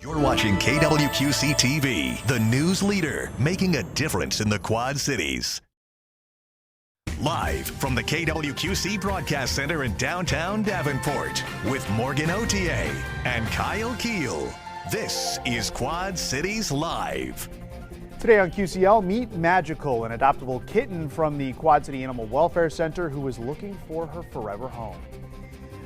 You're watching KWQC TV, the news leader, making a difference in the Quad Cities. Live from the KWQC Broadcast Center in downtown Davenport with Morgan Otier and Kyle Keel. This is Quad Cities Live. Today on QCL, meet Magical, an adoptable kitten from the Quad City Animal Welfare Center who is looking for her forever home.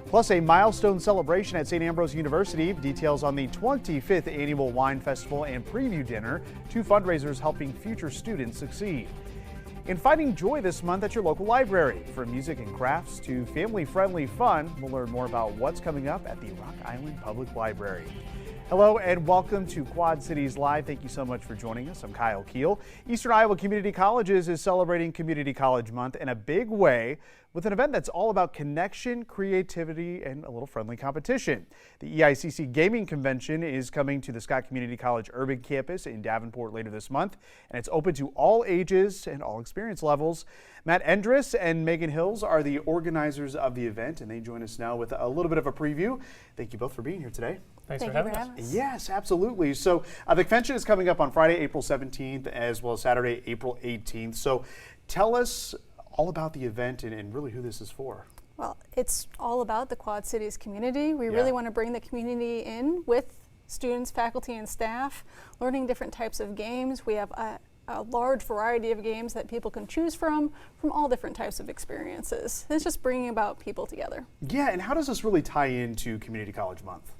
Plus, a milestone celebration at St. Ambrose University. Details on the 25th Annual Wine Festival and Preview Dinner, two fundraisers helping future students succeed. And finding joy this month at your local library. From music and crafts to family-friendly fun, we'll learn more about what's coming up at the Rock Island Public Library. Hello and welcome to Quad Cities Live. Thank you so much for joining us. I'm Kyle Keel. Eastern Iowa Community Colleges is celebrating Community College Month in a big way with an event that's all about connection, creativity, and a little friendly competition. The EICC Gaming Convention is coming to the Scott Community College Urban Campus in Davenport later this month, and it's open to all ages and all experience levels. Matt Endres and Megan Hills are the organizers of the event, and they join us now with a little bit of a preview. Thank you both for being here today. Thanks for having us. Yes, absolutely. So the convention is coming up on Friday, April 17th, as well as Saturday, April 18th. So tell us all about the event and really who this is for. Well, it's all about the Quad Cities community. We really want to bring the community in with students, faculty, and staff, learning different types of games. We have a large variety of games that people can choose from all different types of experiences. It's just bringing about people together. Yeah, and how does this really tie into Community College Month?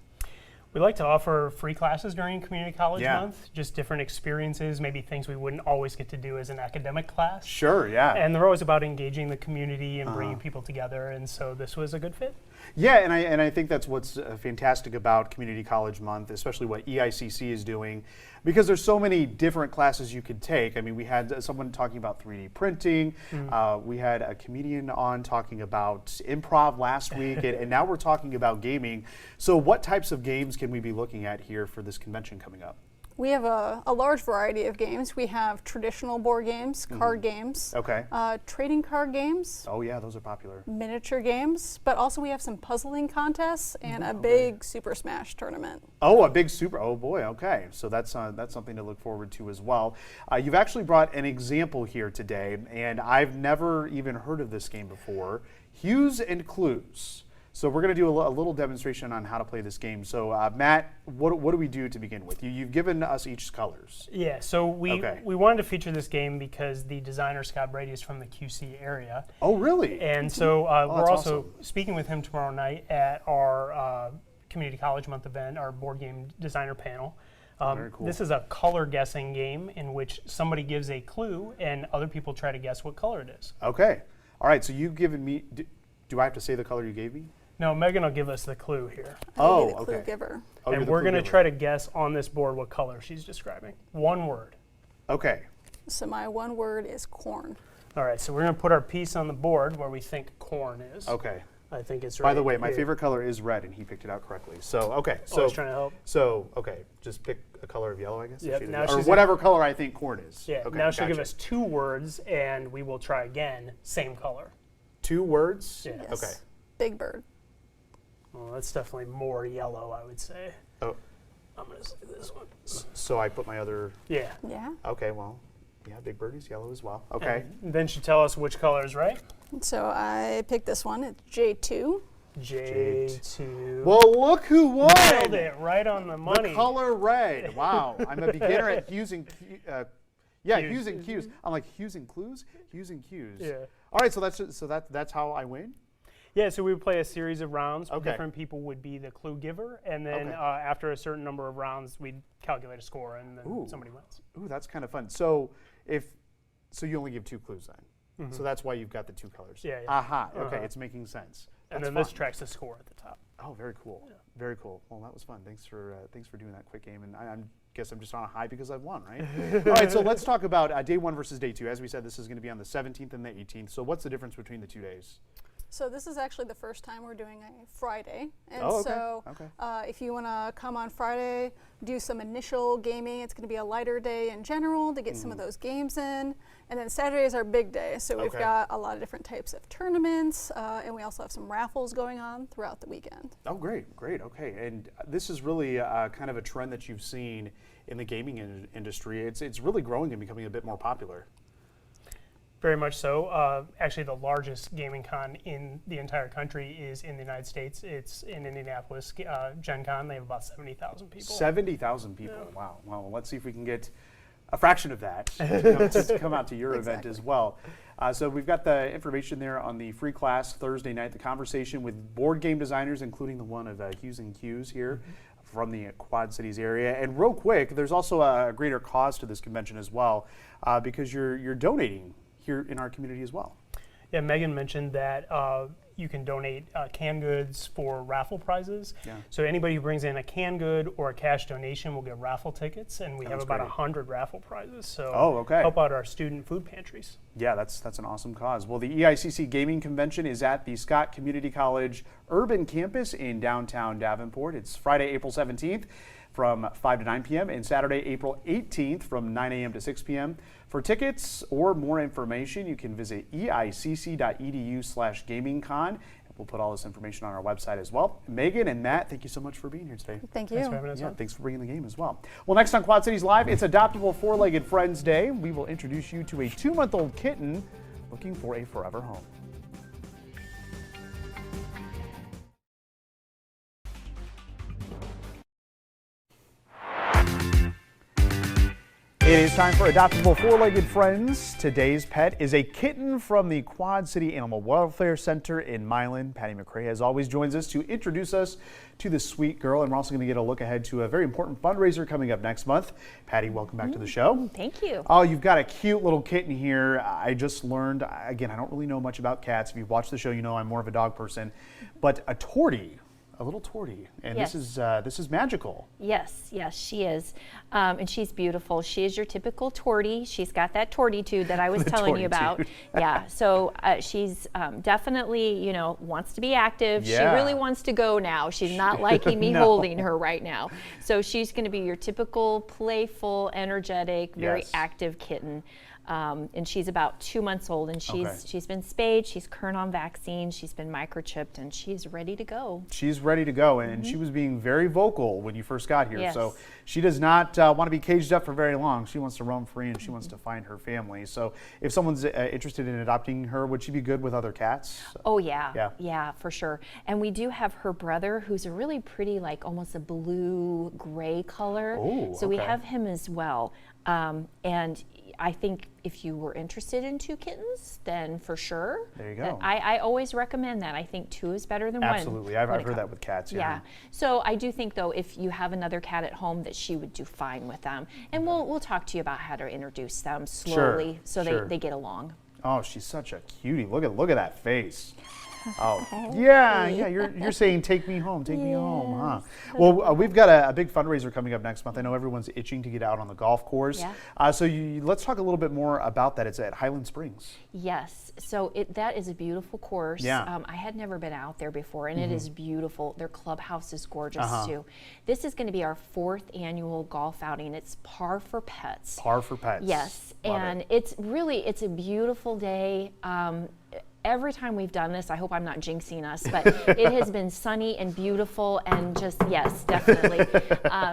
We like to offer free classes during Community College Month, just different experiences, maybe things we wouldn't always get to do as an academic class. Sure, yeah. And they're always about engaging the community and bringing people together, and so this was a good fit. Yeah, and I think that's what's fantastic about Community College Month, especially what EICC is doing, because there's so many different classes you could take. I mean, we had someone talking about 3D printing. We had a comedian on talking about improv last week, and now we're talking about gaming. So what types of games can we be looking at here for this convention coming up? We have a large variety of games. We have traditional board games, card games, trading card games. Oh yeah, those are popular. Miniature games, but also we have some puzzling contests and a big Super Smash tournament. Oh, a big super, oh boy, okay. So that's something to look forward to as well. You've actually brought an example here today, and I've never even heard of this game before, Hues and Clues. So we're going to do a little demonstration on how to play this game. So Matt, what do we do to begin with? You've given us each colors. Yeah, so we wanted to feature this game because the designer Scott Brady is from the QC area. Oh, really? And so we're also awesome. speaking with him tomorrow night at our Community College Month event, our board game designer panel. Very cool. This is a color guessing game in which somebody gives a clue and other people try to guess what color it is. Okay. All right, so you've given me, do I have to say the color you gave me? No, Megan will give us the clue here. I'll be the clue giver. Oh, and we're going to try to guess on this board what color she's describing. One word. Okay. So my one word is corn. All right, so we're going to put our piece on the board where we think corn is. Okay. I think it's right. By the way, my here. favorite color is red, and he picked it out correctly. So, okay. I was trying to help. So, okay, just pick a color of yellow, I guess. Yep, now or whatever color I think corn is. Yeah, okay, now she'll give us two words, and we will try again, same color. 2 words? Yeah. Yes. Okay. Big bird. Well, that's definitely more yellow, I would say. Oh. I'm going to say this one. So I put my other. Yeah. Yeah. Okay, well, yeah, Big Bird is yellow as well. Okay. And then she tell us which color is right. So I picked this one. It's J2. J2. Well, look who won! Nailed it right on the money. The color red. Wow. I'm a beginner at Hues and Cues. Hues and Cues. I'm like Hues and Clues, Hues and Cues. Yeah. All right, so that's how I win. Yeah, so we would play a series of rounds. Okay. Different people would be the clue giver, and then after a certain number of rounds, we'd calculate a score, and then somebody wins. Ooh, that's kind of fun. So you only give 2 clues then. So that's why you've got the 2 colors. Yeah, yeah. Aha. Okay, it's making sense. And That's then this fun. tracks the score at the top. Oh, very cool. Yeah. Very cool. Well, that was fun. Thanks for doing that quick game. And I guess I'm just on a high because I've won, right? All right. So let's talk about day 1 versus day 2. As we said, this is going to be on the 17th and the 18th. So what's the difference between the 2 days? So this is actually the first time we're doing a Friday. And Oh, okay. so Okay. if you want to come on Friday, do some initial gaming, it's going to be a lighter day in general to get some of those games in. And then Saturday is our big day. So we've Okay. got a lot of different types of tournaments, and we also have some raffles going on throughout the weekend. Oh, great, great. Okay, and this is really kind of a trend that you've seen in the gaming industry. It's really growing and becoming a bit more popular. Very much so. Actually, the largest gaming con in the entire country is in the United States. It's in Indianapolis, Gen Con. They have about 70,000 people. 70,000 people. Yeah. Wow. Well, let's see if we can get a fraction of that to come out to your event as well. So we've got the information there on the free class Thursday night, the conversation with board game designers, including the one of Hughes & Hughes here from the Quad Cities area. And real quick, there's also a greater cause to this convention as well, because you're donating here in our community as well. Yeah, Megan mentioned that you can donate canned goods for raffle prizes. Yeah. So anybody who brings in a canned good or a cash donation will get raffle tickets, and we have about great. 100 raffle prizes. So okay. help out our student food pantries. Yeah, that's an awesome cause. Well, the EICC Gaming Convention is at the Scott Community College Urban Campus in downtown Davenport. It's Friday, April 17th from 5 to 9 p.m. and Saturday, April 18th from 9 a.m. to 6 p.m. For tickets or more information, you can visit eicc.edu/gamingcon. We'll put all this information on our website as well. Megan and Matt, thank you so much for being here today. Thank you. Thanks for having us Yeah, on. thanks for bringing the game as well. Well, next on Quad Cities Live, it's Adoptable Four-Legged Friends Day. We will introduce you to a 2-month-old kitten looking for a forever home. It is time for Adoptable Four-Legged Friends. Today's pet is a kitten from the Quad City Animal Welfare Center in Milan. Patty McRae, as always, joins us to introduce us to this sweet girl, and we're also going to get a look ahead to a very important fundraiser coming up next month. Patty, welcome back to the show. Thank you. Oh, you've got a cute little kitten here. I just learned, again, I don't really know much about cats. If you've watched the show, you know I'm more of a dog person, but a tortie. A little tortie, and Yes. this is magical. Yes, she is, and she's beautiful. She is your typical tortie. She's got that tortitude that I was telling you about. tortitude. Yeah, so she's definitely, wants to be active. Yeah. She really wants to go now. She's not liking me No. holding her right now. So she's going to be your typical playful, energetic, very Yes. active kitten. And she's about 2 months old, and she's been spayed, she's current on vaccine, she's been microchipped, and she's ready to go. She's ready to go, and she was being very vocal when you first got here. Yes. So she does not want to be caged up for very long. She wants to roam free, and she wants to find her family. So if someone's interested in adopting her, would she be good with other cats? Oh yeah, Yeah. yeah, for sure. And we do have her brother, who's a really pretty, like almost a blue gray color. Oh, so we okay. have him as well. And I think if you were interested in 2 kittens, then for sure. There you go. I always recommend that. I think 2 is better than 1. Absolutely. I've heard that with cats. Yeah. So I do think, though, if you have another cat at home, that she would do fine with them. And we'll talk to you about how to introduce them slowly so sure. they get along. Oh, she's such a cutie. Look at that face. Oh, yeah. You're saying take me home, take me home, huh? Well, we've got a big fundraiser coming up next month. I know everyone's itching to get out on the golf course. Yeah. So let's talk a little bit more about that. It's at Highland Springs. Yes, so that is a beautiful course. Yeah. I had never been out there before, and it is beautiful. Their clubhouse is gorgeous Uh-huh. too. This is going to be our 4th annual golf outing. It's Par for Pets. Par for Pets. Yes, Love and it. it's a beautiful day. Every time we've done this, I hope I'm not jinxing us, but it has been sunny and beautiful, and just, yes, definitely.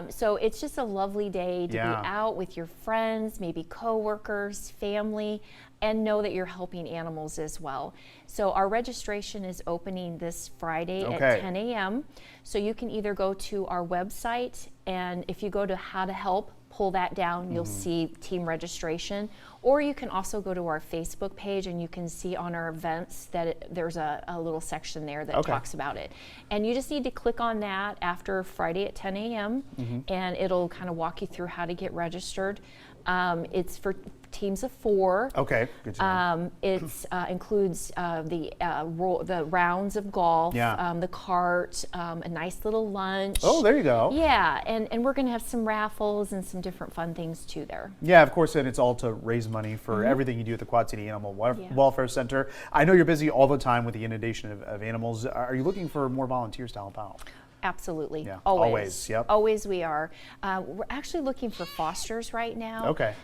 So it's just a lovely day to Yeah. be out with your friends, maybe coworkers, family, and know that you're helping animals as well. So our registration is opening this Friday Okay. at 10 a.m. So you can either go to our website, and if you go to How to Help, pull that down, you'll see team registration. Or you can also go to our Facebook page, and you can see on our events that there's a little section there that Okay. talks about it. And you just need to click on that after Friday at 10 a.m. And it'll kind of walk you through how to get registered. It's for teams of 4. Okay, good to know. It includes the rounds of golf, Yeah. the cart, a nice little lunch. Oh, there you go. Yeah, and we're going to have some raffles and some different fun things too there. Yeah, of course, and it's all to raise money for everything you do at the Quad City Animal Welfare Center. I know you're busy all the time with the inundation of animals. Are you looking for more volunteers to help out? Absolutely. Yeah, Always. always, yep. Always we are. We're actually looking for fosters right now. Okay.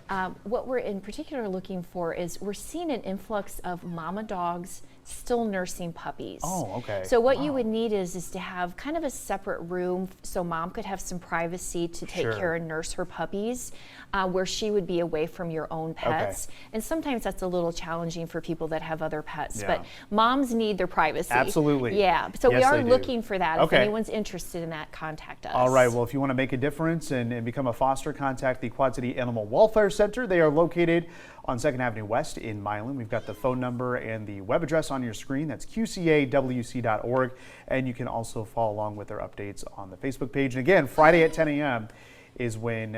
What we're in particular looking for is we're seeing an influx of mama dogs still nursing puppies. Oh, okay. So what you would need is to have kind of a separate room so mom could have some privacy to take Sure. care and nurse her puppies, where she would be away from your own pets. And sometimes that's a little challenging for people that have other pets, Yeah. but moms need their privacy. Absolutely. Yeah, so we Yes, are they do. looking for that. Okay. If anyone's interested in that, contact us. All right, well, if you want to make a difference and become a foster, contact the Quad City Animal Welfare Center. They are located on 2nd Avenue West in Milan. We've got the phone number and the web address on your screen. That's qcawc.org. And you can also follow along with their updates on the Facebook page. And again, Friday at 10 a.m. is when,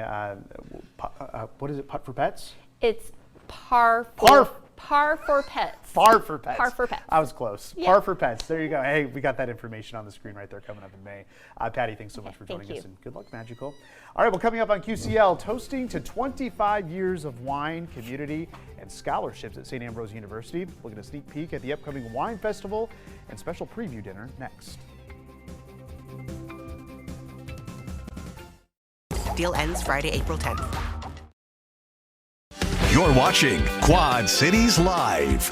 what is it, Putt for Pets? It's par for pets. Par for Pets. Par for Pets. I was close. Yeah. Par for Pets. There you go. Hey, we got that information on the screen right there coming up in May. Patty, thanks so much for thank joining us, you. and good luck, Magical. All right, well, coming up on QCL, toasting to 25 years of wine, community, and scholarships at St. Ambrose University. We'll get a sneak peek at the upcoming wine festival and special preview dinner next. Deal ends Friday, April 10th. You're watching Quad Cities Live.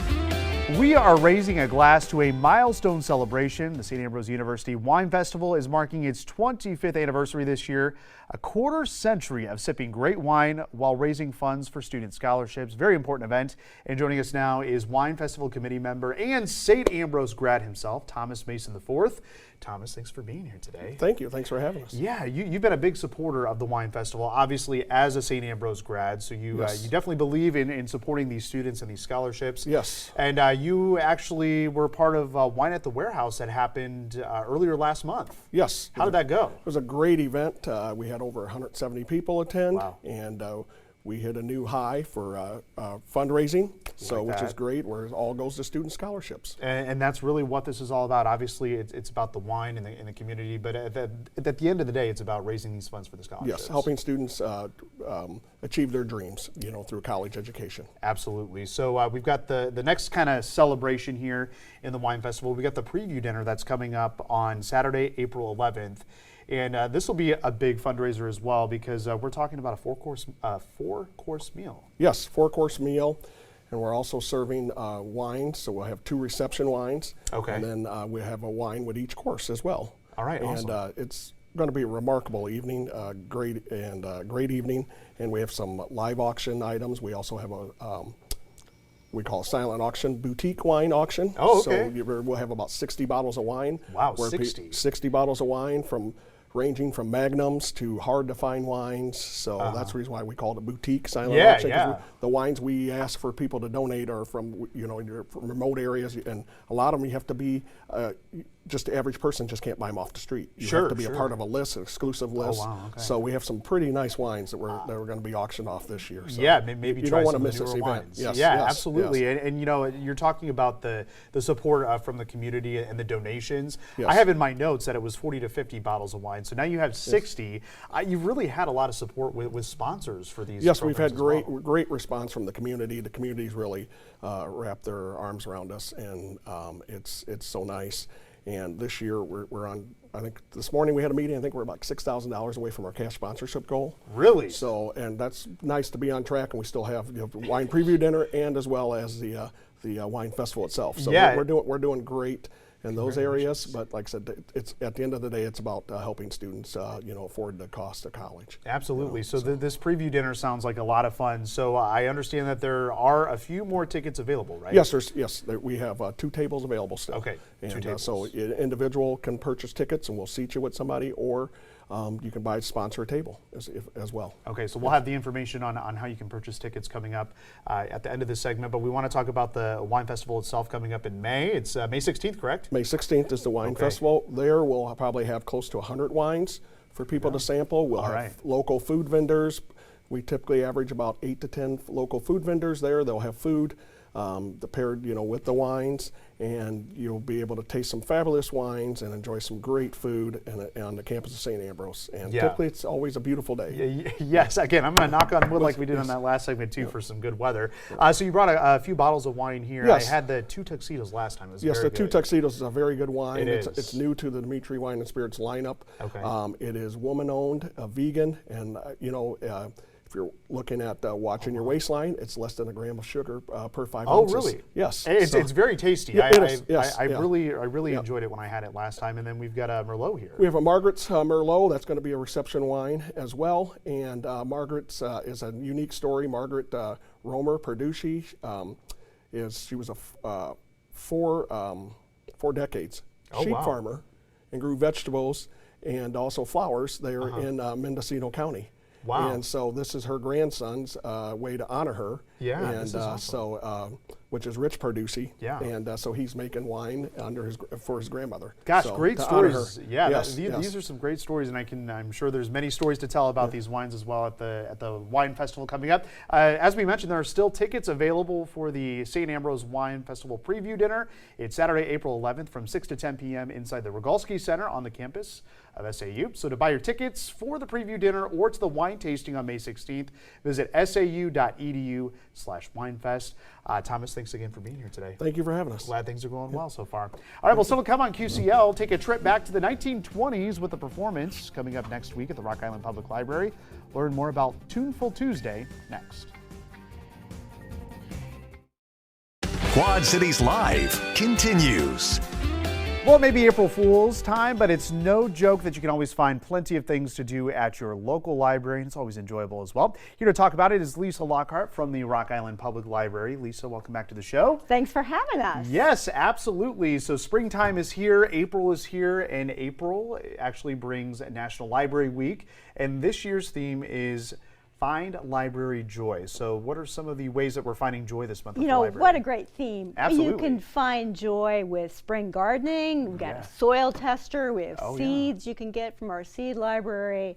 We are raising a glass to a milestone celebration. The St. Ambrose University Wine Festival is marking its 25th anniversary this year, a quarter century of sipping great wine while raising funds for student scholarships. Very important event. And joining us now is Wine Festival Committee member and St. Ambrose grad himself, Thomas Mason IV. Thomas, thanks for being here today. Thank you. Thanks for having us. Yeah, you've been a big supporter of the Wine Festival, obviously as a St. Ambrose grad, so you Yes. you definitely believe in supporting these students and these scholarships. Yes. And you actually were part of Wine at the Warehouse that happened earlier last month. Yes. How did that go? It was a great event. We had over 170 people attend, Wow. and we hit a new high for fundraising, which that. is great, where it all goes to student scholarships. And that's really what this is all about. Obviously, it's about the wine in the community, but at the end of the day, it's about raising these funds for the scholarships. Yes, helping students achieve their dreams, through college education. Absolutely. So we've got the next kind of celebration here in the Wine Festival. We got the preview dinner that's coming up on Saturday, April 11th. And this will be a big fundraiser as well, because we're talking about a four-course meal. Yes, 4-course meal, and we're also serving wine, so we'll have 2 reception wines. Okay. And then we have a wine with each course as well. All right, And awesome. it's going to be a remarkable evening, great evening, and we have some live auction items. We also have a we call silent auction, boutique wine auction. Oh, okay. So we'll have about 60 bottles of wine. Wow, where 60. 60 bottles of wine ranging from magnums to hard to find wines. So that's the reason why we call it a boutique silent Yeah, auction. 'Cause yeah. the wines we ask for people to donate are from from remote areas, and a lot of them you have to be just the average person just can't buy them off the street. You Sure, have to be sure. a part of a list, an exclusive list. wow, okay. So we have some pretty nice wines that we're going to be auctioned off this year. So Yeah, maybe you try don't want to some miss of the this newer event. wines. Yes, yeah, yes, absolutely. yes. And you're talking about the support from the community and the donations. Yes. I have in my notes that it was 40 to 50 bottles of wine. So now you have 60. You've really had a lot of support with sponsors for these. Yes, we've had programs as well. great response from the community. The community's really wrapped their arms around us, and it's so nice. And this year we're on. I think this morning we had a meeting. I think we're about $6,000 away from our cash sponsorship goal. Really? So, and that's nice to be on track. And we still have the wine preview dinner, and as well as the wine festival itself. So Yeah. we're doing great in those areas. But like I said, it's at the end of the day, it's about helping students afford the cost of college. Absolutely. So this preview dinner sounds like a lot of fun. So I understand that there are a few more tickets available, right? Yes, we have 2 tables available still. Okay, 2 And tables. so an individual can purchase tickets, and we'll seat you with somebody, or you can sponsor a table as well. Okay, so we'll have the information on how you can purchase tickets coming up at the end of this segment, but we want to talk about the Wine Festival itself coming up in May. It's May 16th, correct? May 16th is the wine festival. There we'll probably have close to 100 wines for people to sample. We'll All have right. local food vendors We typically average about 8 to 10 local food vendors there. They'll have food paired, with the wines, and you'll be able to taste some fabulous wines and enjoy some great food on the campus of St. Ambrose. And typically it's always a beautiful day. Yes, again, I'm going to knock on wood like we did on that last segment too for some good weather. So you brought a few bottles of wine here. Yes. I had the Two Tuxedos last time. It was Yes, very the Two good. Tuxedos is a very good wine. It is. It's new to the Dimitri Wine and Spirits lineup. Okay. It is woman-owned, vegan, and if you're looking at watching your waistline, it's less than a gram of sugar per 5 ounces. Oh, really? Yes. It's very tasty. Yeah, it is. Yes, I yeah. really enjoyed it when I had it last time. And then we've got a Merlot here. We have a Margaret's Merlot. That's going to be a reception wine as well. And Margaret's is a unique story. Margaret Romer Perducci she was a 4 decades sheep farmer and grew vegetables and also flowers there in Mendocino County. Wow. And so this is her grandson's way to honor her. Yeah, and this is awesome. which is Rich Perducci. Yeah. And so he's making wine for his grandmother. Gosh, So, great to honor stories. her. Yeah, Yes, these are some great stories, and I'm sure there's many stories to tell about these wines as well at the wine festival coming up. As we mentioned, there are still tickets available for the St. Ambrose Wine Festival preview dinner. It's Saturday, April 11th from 6 to 10 p.m. inside the Rogalski Center on the campus of SAU. So to buy your tickets for the preview dinner or to the wine tasting on May 16th, visit sau.edu/winefest. Thomas, thanks again for being here today. Thank you for having us. Glad things are going well so far. All right, well, still to come on QCL, take a trip back to the 1920s with a performance coming up next week at the Rock Island Public Library. Learn more about Tuneful Tuesday next. Quad Cities Live continues. Well, it may be April Fool's time, but it's no joke that you can always find plenty of things to do at your local library, and it's always enjoyable as well. Here to talk about it is Lisa Lockhart from the Rock Island Public Library. Lisa, welcome back to the show. Thanks for having us. Yes, absolutely. So springtime is here, April is here, and April actually brings National Library Week, and this year's theme is Find Library Joy. So what are some of the ways that we're finding joy this month at the library? What a great theme. Absolutely. You can find joy with spring gardening. We've got a soil tester. We have seeds you can get from our seed library,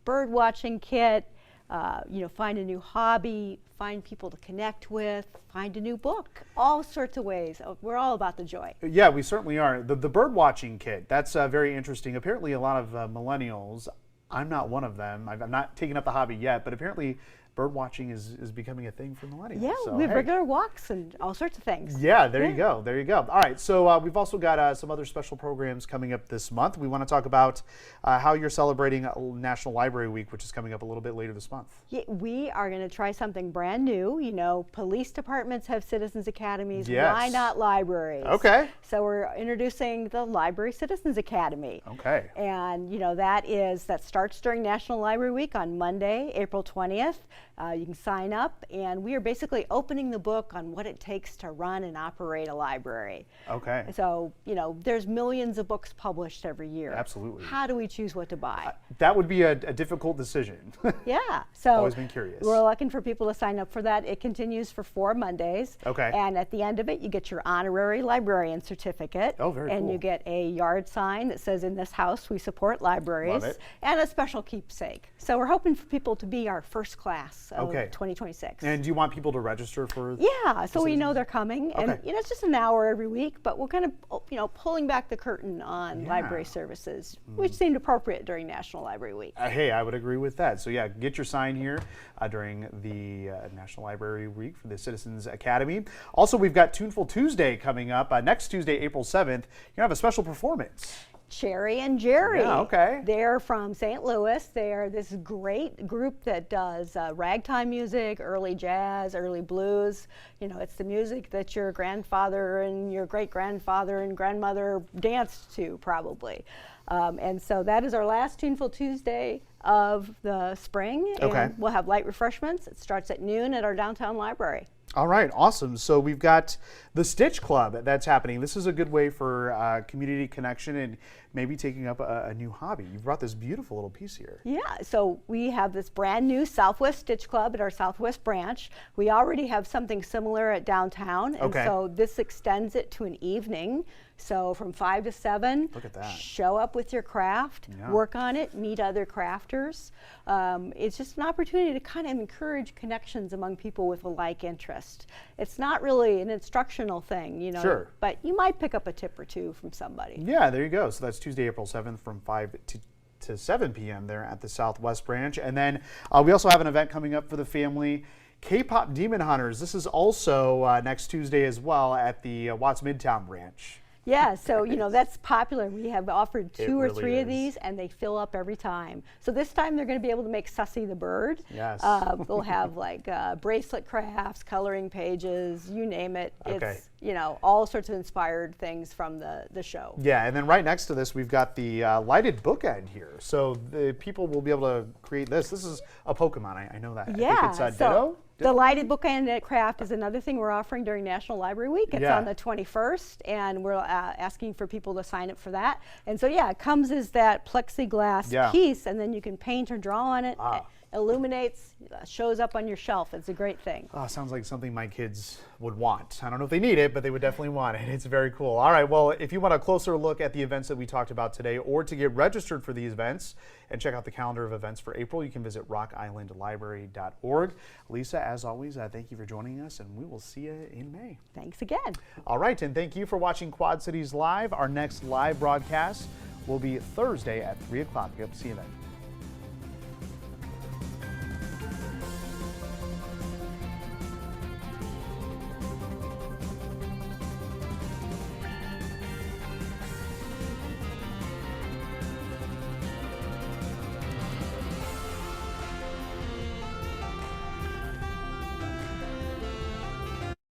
bird watching kit, find a new hobby, find people to connect with, find a new book, all sorts of ways. We're all about the joy. Yeah, we certainly are. The bird watching kit, that's very interesting. Apparently a lot of millennials, I'm not one of them. I'm not taking up the hobby yet, but apparently bird watching is becoming a thing for millennials. Yeah, so, we have hey. regular walks and all sorts of things. Yeah, there you go. There you go. All right, so we've also got some other special programs coming up this month. We want to talk about how you're celebrating National Library Week, which is coming up a little bit later this month. Yeah, we are going to try something brand new. Police departments have citizens academies. Yes. Why not libraries? Okay. So we're introducing the Library Citizens Academy. Okay. And that starts during National Library Week on Monday, April 20th. You can sign up, and we are basically opening the book on what it takes to run and operate a library. Okay. So, there's millions of books published every year. Absolutely. How do we choose what to buy? That would be a difficult decision. Yeah. So always been curious. We're looking for people to sign up for that. It continues for 4 Mondays. Okay. And at the end of it, you get your honorary librarian certificate. Oh, very cool. And you get a yard sign that says, "In this house, we support libraries." Love it. And a special keepsake. So we're hoping for people to be our first class of Okay. 2026. And do you want people to register for? Yeah, so we know they're coming, and Okay. it's just an hour every week, but we're kind of pulling back the curtain on library services, which seemed appropriate during National Library Week. Hey, I would agree with that. So yeah, get your sign here during the National Library Week for the Citizens Academy. Also, we've got Tuneful Tuesday coming up next Tuesday, April 7th. You're gonna have a special performance. Cherry and Jerry. Yeah, okay. They're from St. Louis. They're this great group that does ragtime music, early jazz, early blues. It's the music that your grandfather and your great-grandfather and grandmother danced to, probably. And so that is our last Tuneful Tuesday of the spring. Okay. And we'll have light refreshments. It starts at noon at our downtown library. All right, awesome. So we've got the Stitch Club that's happening. This is a good way for community connection and maybe taking up a new hobby. You've brought this beautiful little piece here. Yeah, so we have this brand new Southwest Stitch Club at our Southwest branch. We already have something similar at downtown, and Okay. so this extends it to an evening. So from 5 to 7, Look at that. show up with your craft, Yeah. work on it, meet other crafters. It's just an opportunity to kind of encourage connections among people with a like interest. It's not really an instructional thing, you know, Sure. but you might pick up a tip or two from somebody. Yeah, there you go. So that's Tuesday, April 7th from 5 to 7 p.m. there at the Southwest branch. And then we also have an event coming up for the family, K-Pop Demon Hunters. This is also next Tuesday as well at the Watts Midtown branch. Yeah, so you know that's popular. We have offered It two or really three of is. these, and they fill up every time. So this time they're going to be able to make Sussy the bird. Yes. They'll have like bracelet crafts, coloring pages, you name it. Okay. It's you know all sorts of inspired things from the show. Yeah, and then right next to this, we've got the lighted bookend here. So the people will be able to create this. This is a Pokemon. I know that. Yeah, I think it's so Ditto. the lighted bookend craft is another thing we're offering during National Library Week. It's Yeah. on the 21st, and we're asking for people to sign up for that. And so, yeah, it comes as that plexiglass Yeah. piece, and then you can paint or draw on it. Ah. It illuminates, shows up on your shelf. It's a great thing. Oh, sounds like something my kids would want. I don't know if they need it, but they would definitely want it. It's very cool. All right, well, if you want a closer look at the events that we talked about today, or to get registered for these events and check out the calendar of events for April, you can visit rockislandlibrary.org. Lisa, as always, thank you for joining us, and we will see you in May. Thanks again. All right, and thank you for watching Quad Cities Live. Our next live broadcast will be Thursday at 3 o'clock. We hope to see you then.